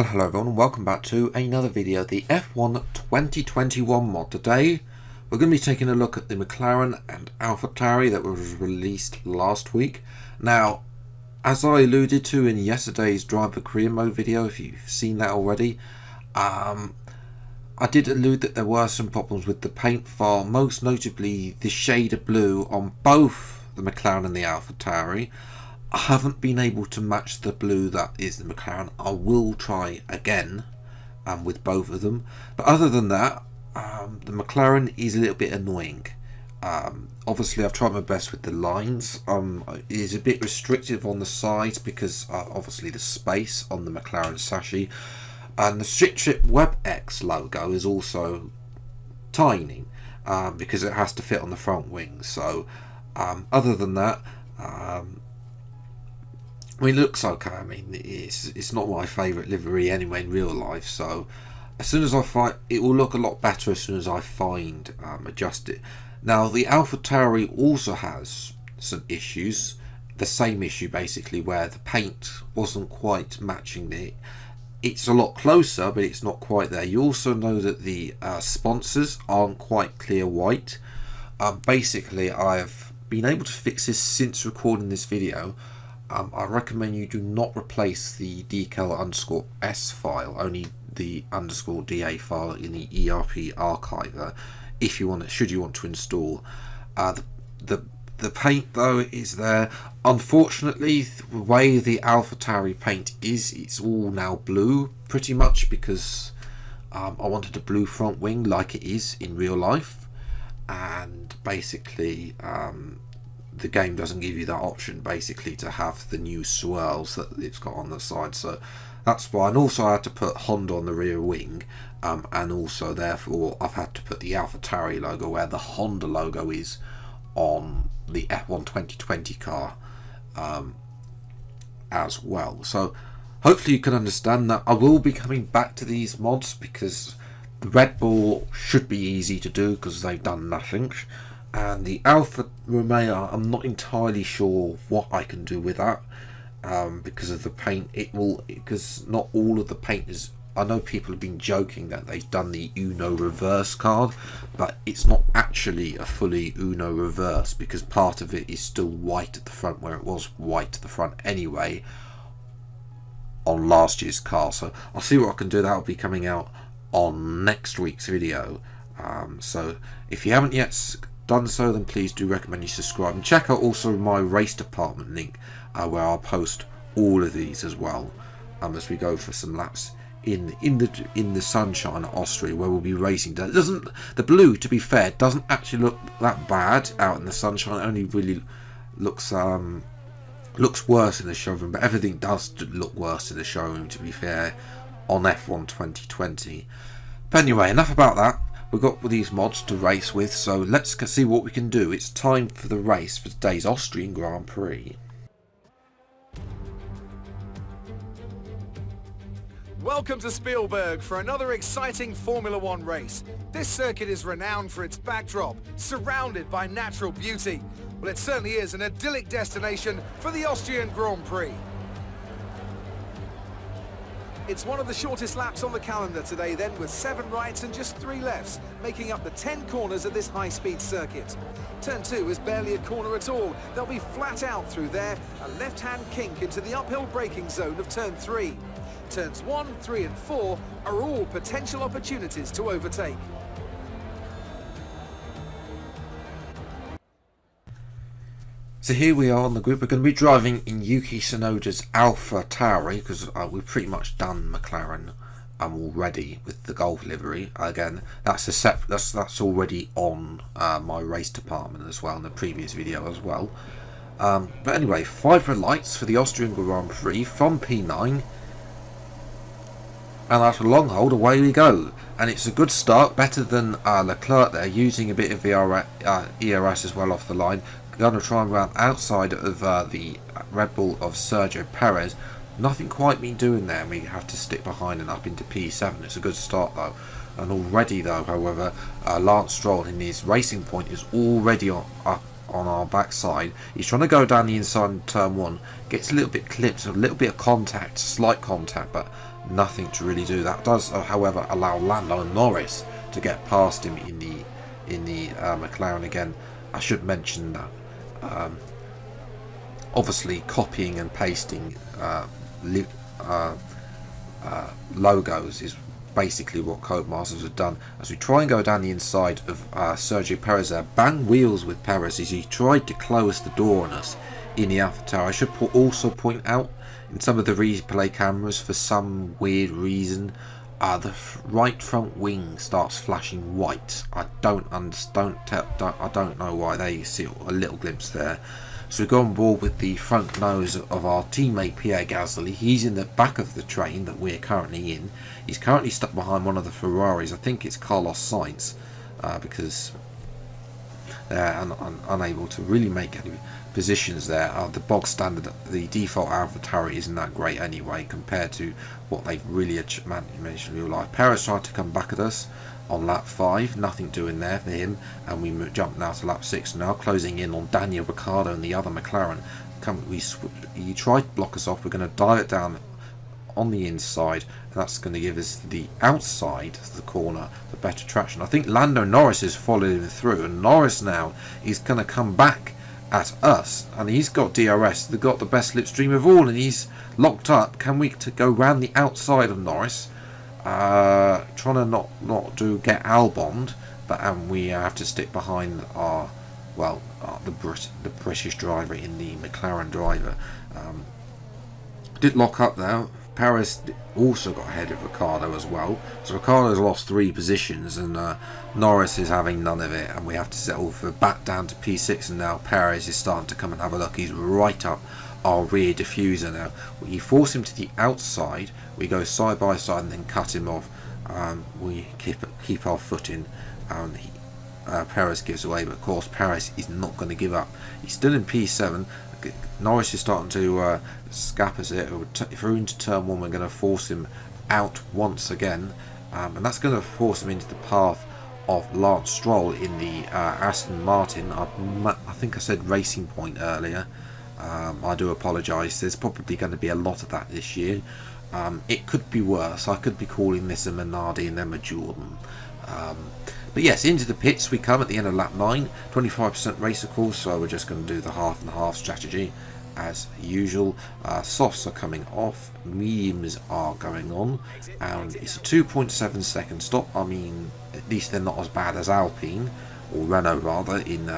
Well, hello everyone and welcome back to another video, the F1 2021 mod. Today we're going to be taking a look at the McLaren and AlphaTauri that was released last week. Now, as I alluded to in yesterday's Drive the Career Mode video, if you've seen that already, I did allude that there were some problems with the paint file, most notably the shade of blue on both the McLaren and the AlphaTauri. I haven't been able to match the blue that is the McLaren. I will try again with both of them. But other than that, the McLaren is a little bit annoying. Obviously, I've tried my best with the lines. It is a bit restrictive on the sides because obviously the space on the McLaren chassis. And the Strip WebX logo is also tiny because it has to fit on the front wing. So other than that, I mean, it looks okay. I mean, it's not my favourite livery anyway in real life. So as soon as I find it will look a lot better as soon as I find adjust it. Now the AlphaTauri also has some issues. The same issue basically, where the paint wasn't quite matching it. It's a lot closer, but it's not quite there. You also know that the sponsors aren't quite clear white. Basically, I've been able to fix this since recording this video. I recommend you do not replace the decal_s file, only the _da file in the ERP archiver if you want it, should you want to install. The paint though is there. Unfortunately, the way the AlphaTauri paint is, it's all now blue pretty much because I wanted a blue front wing like it is in real life, and basically the game doesn't give you that option basically to have the new swirls that it's got on the side. So that's why, and also I had to put Honda on the rear wing, and also therefore I've had to put the AlphaTauri logo where the Honda logo is on the F1 2020 car as well. So hopefully you can understand that I will be coming back to these mods because the Red Bull should be easy to do because they've done nothing. And the Alfa Romeo, I'm not entirely sure what I can do with that because of the paint. It will, because not all of the paint is. I know people have been joking that they've done the Uno reverse card, but it's not actually a fully Uno reverse because part of it is still white at the front, where it was white at the front anyway on last year's car. So I'll see what I can do. That will be coming out on next week's video. So if you haven't yet done so, then please do recommend you subscribe and check out also my race department link where I'll post all of these as well as we go for some laps in the sunshine at Austria, where we'll be racing. The blue, to be fair, doesn't actually look that bad out in the sunshine. It only really looks worse in the showroom, but everything does look worse in the showroom, to be fair, on F1 2020. But anyway, enough about that. We've got these mods to race with, so let's see what we can do. It's time for the race for today's Austrian Grand Prix. Welcome to Spielberg for another exciting Formula One race. This circuit is renowned for its backdrop, surrounded by natural beauty. Well, it certainly is an idyllic destination for the Austrian Grand Prix. It's one of the shortest laps on the calendar today then, with 7 rights and just 3 lefts, making up the 10 corners of this high-speed circuit. Turn 2 is barely a corner at all. They'll be flat out through there, a left-hand kink into the uphill braking zone of turn 3. Turns 1, 3 and 4 are all potential opportunities to overtake. So here we are on the group. We're going to be driving in Yuki Tsunoda's AlphaTauri because we've pretty much done McLaren already with the Golf livery. Again, that's already on my race department as well in the previous video as well. But anyway, 5 red lights for the Austrian Grand Prix from P9. And after a long hold, away we go. And it's a good start, better than Leclerc there, using a bit of ERS as well off the line. Going to try and run outside of the Red Bull of Sergio Perez. Nothing quite been doing there. We have to stick behind and up into P7. It's a good start though. And already though, however, Lance Stroll in his racing point is already up on our backside. He's trying to go down the inside in turn 1. Gets a little bit clipped, a little bit of contact, slight contact, but nothing to really do. That does, however, allow Lando Norris to get past him in the McLaren again. I should mention that obviously copying and pasting logos is basically what Codemasters have done. As we try and go down the inside of Sergio Perez there, bang wheels with Perez as he tried to close the door on us in the AlphaTauri. I should also point out, in some of the replay cameras, for some weird reason, the right front wing starts flashing white. I don't know why. There you see a little glimpse there. So we go on board with the front nose of our teammate Pierre Gasly. He's in the back of the train that we're currently in. He's currently stuck behind one of the Ferraris. I think it's Carlos Sainz, because they're unable to really make any positions there. The bog standard, the default AlphaTauri isn't that great anyway compared to what they've really managed in real life. Perez tried to come back at us on lap 5, nothing doing there for him, and we jump now to lap 6, now closing in on Daniel Ricciardo and the other McLaren. He tried to block us off. We're going to dive it down on the inside, and that's going to give us the outside of the corner the better traction. I think Lando Norris is following through, and Norris now is going to come back at us, and he's got DRS. They've got the best slipstream of all, and he's locked up. Can we go round the outside of Norris? Trying to not get Alboned, but we have to stick behind our the British driver in the McLaren driver. Did lock up now. Perez also got ahead of Ricciardo as well, so Ricciardo's lost 3 positions, and Norris is having none of it, and we have to settle for back down to P6. And now Perez is starting to come and have a look. He's right up our rear diffuser now. We force him to the outside, we go side by side and then cut him off. We keep our foot in, and Perez gives away, but of course Perez is not going to give up. He's still in P7. Norris is starting to scap us it. If we're into turn 1, we're going to force him out once again, and that's going to force him into the path of Lance Stroll in the Aston Martin. I think I said Racing Point earlier. I do apologise. There's probably going to be a lot of that this year. It could be worse. I could be calling this a Minardi and then a Jordan. But yes, into the pits we come at the end of lap 9. 25% race, of course, so we're just going to do the half and half strategy as usual. Softs are coming off, mediums are going on, and it's a 2.7 second stop. I mean, at least they're not as bad as Alpine, or Renault rather, in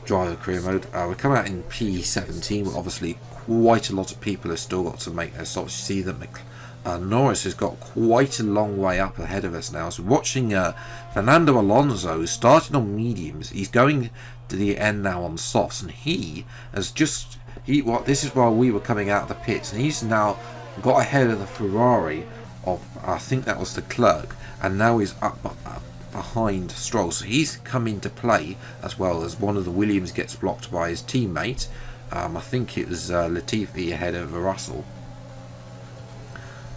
driver career mode. We're coming out in P17, but obviously quite a lot of people have still got to make their stops. You see that Norris has got quite a long way up ahead of us now. So watching Fernando Alonso, who's starting on mediums, he's going to the end now on softs, and he has just this is while we were coming out of the pits, and he's now got ahead of the Ferrari of, I think that was the Clerk, and now he's up behind Stroll, so he's come into play, as well as one of the Williams gets blocked by his teammate. I think it was Latifi ahead of Russell,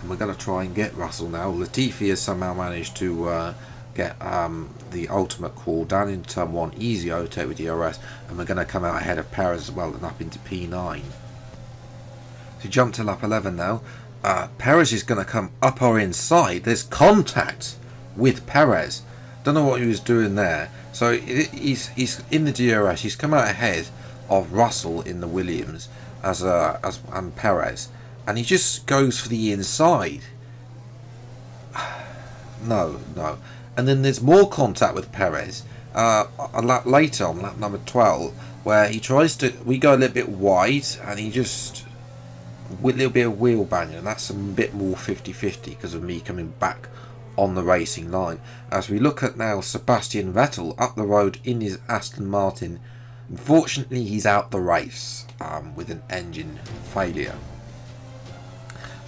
and we're going to try and get Russell now. Latifi has somehow managed to get the ultimate call down in turn 1, easy overtake with DRS, and we're going to come out ahead of Perez as well and up into P9. So jump to lap 11 now. Perez is going to come up our inside. There's contact with Perez. Don't know what he was doing there. So he's in the DRS. He's come out ahead of Russell in the Williams and Perez, and he just goes for the inside. No. And then there's more contact with Perez a lap later on lap number 12, where he tries to, we go a little bit wide, and he just with a little bit of wheel banging, and that's a bit more 50-50 because of me coming back on the racing line. As we look at now Sebastian Vettel up the road in his Aston Martin, unfortunately he's out the race with an engine failure,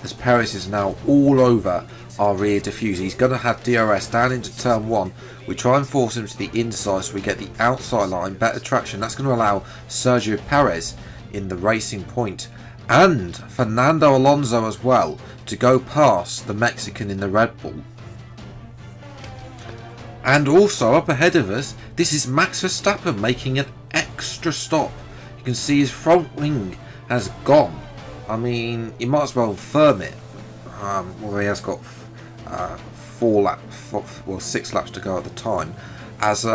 as Perez is now all over our rear diffuser. He's going to have DRS down into turn 1. We try and force him to the inside so we get the outside line, better traction. That's going to allow Sergio Perez in the Racing Point and Fernando Alonso as well to go past the Mexican in the Red Bull. And also up ahead of us, this is Max Verstappen making an extra stop. You can see his front wing has gone. I mean, you might as well firm it. Well, he has got 6 laps to go at the time. As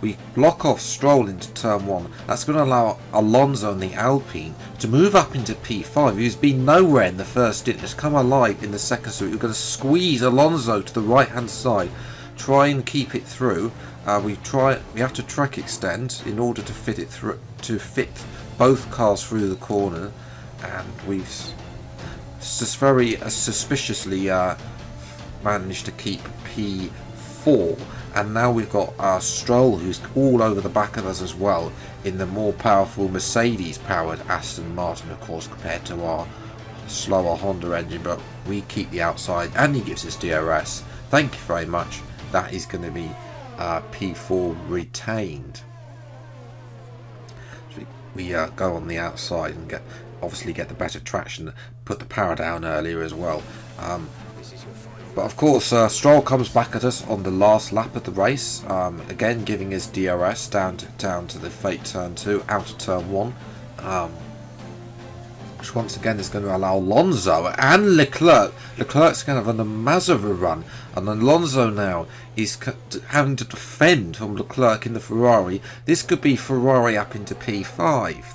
we block off Stroll into turn 1, that's going to allow Alonso and the Alpine to move up into P5, who's been nowhere in the first stint, has come alive in the second stint. We're going to squeeze Alonso to the right hand side, try and keep it through. We have to track extend in order to fit it through, to fit both cars through the corner, and we've just very suspiciously managed to keep P4. And now we've got Stroll, who's all over the back of us as well, in the more powerful Mercedes-powered Aston Martin, of course, compared to our slower Honda engine. But we keep the outside, and he gives us DRS. Thank you very much. That is going to be P4 retained. So we go on the outside and obviously get the better traction, put the power down earlier as well. But of course, Stroll comes back at us on the last lap of the race, again giving us DRS down to the fake turn 2, out of turn 1, which once again is going to allow Alonso and Leclerc's going to have a massive run, and Alonso now is having to defend from Leclerc in the Ferrari. This could be Ferrari up into P5.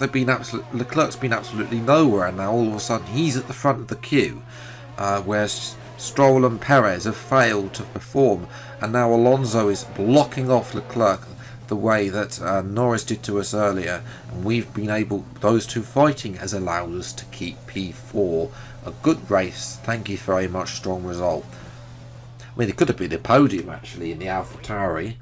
Leclerc's been absolutely nowhere, and now all of a sudden he's at the front of the queue, whereas Stroll and Perez have failed to perform, and now Alonso is blocking off Leclerc the way that Norris did to us earlier, and we've been able, those two fighting has allowed us to keep P4. A good race, thank you very much, strong result. I mean, it could have been a podium actually in the AlphaTauri,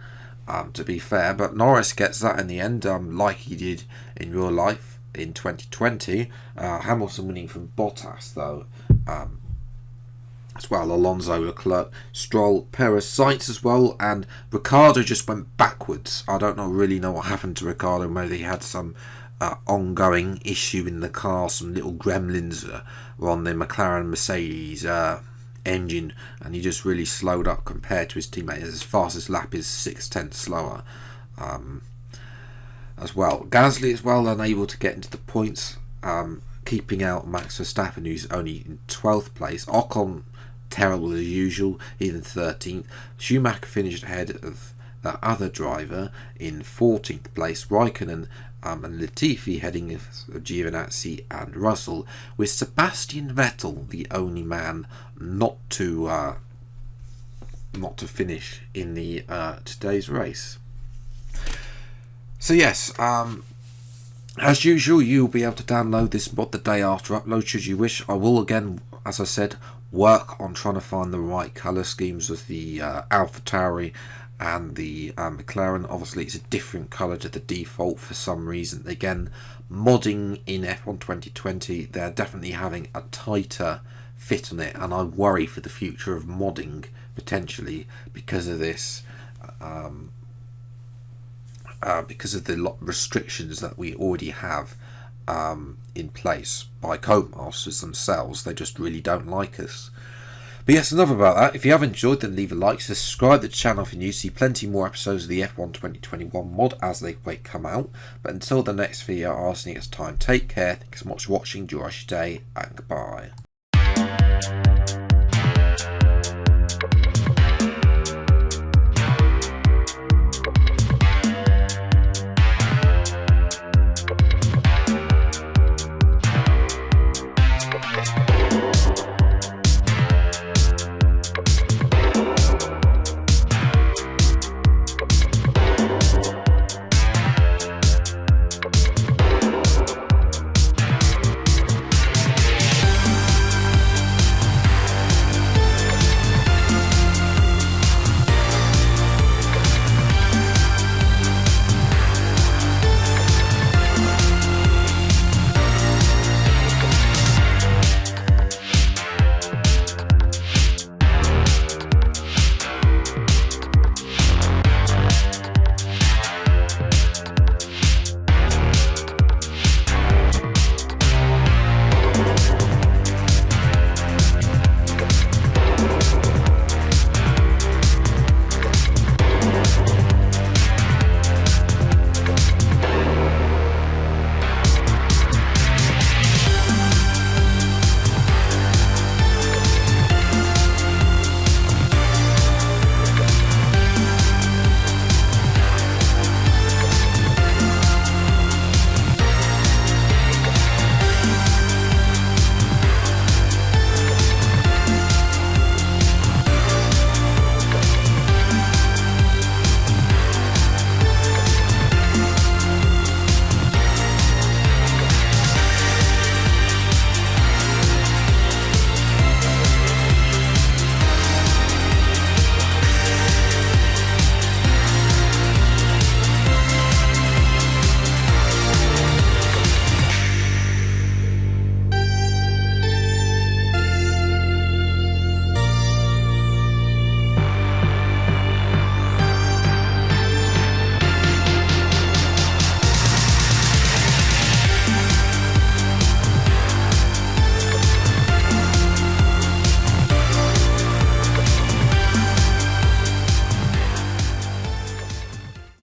to be fair, but Norris gets that in the end, like he did in real life in 2020. Hamilton winning from Bottas though. As well, Alonso, Leclerc, Stroll, Perez, Sainz as well, and Ricciardo just went backwards. I don't really know what happened to Ricciardo. Maybe he had some ongoing issue in the car, some little gremlins were on the McLaren Mercedes engine, and he just really slowed up compared to his teammate. His fastest lap is 6/10 slower. As well, Gasly as well, unable to get into the points, keeping out Max Verstappen, who's only in 12th place. Ocon, terrible as usual, he's in 13th. Schumacher finished ahead of the other driver in 14th place. Raikkonen and Latifi heading of Giovinazzi and Russell, with Sebastian Vettel the only man not to finish in the today's race. So yes, as usual, you'll be able to download this mod the day after upload should you wish. I will again, as I said, work on trying to find the right colour schemes with the AlphaTauri and the McLaren. Obviously it's a different colour to the default for some reason. Again, modding in F1 2020, they're definitely having a tighter fit on it, and I worry for the future of modding potentially because of this, because of the restrictions that we already have in place by Codemasters themselves. They just really don't like us. But yes, enough about that. If you have enjoyed, then leave a like, subscribe to the channel if you're new, see plenty more episodes of the F1 2021 mod as they come out. But until the next video, I'll see you next time. Take care, thanks so much for watching, enjoy your day, and goodbye.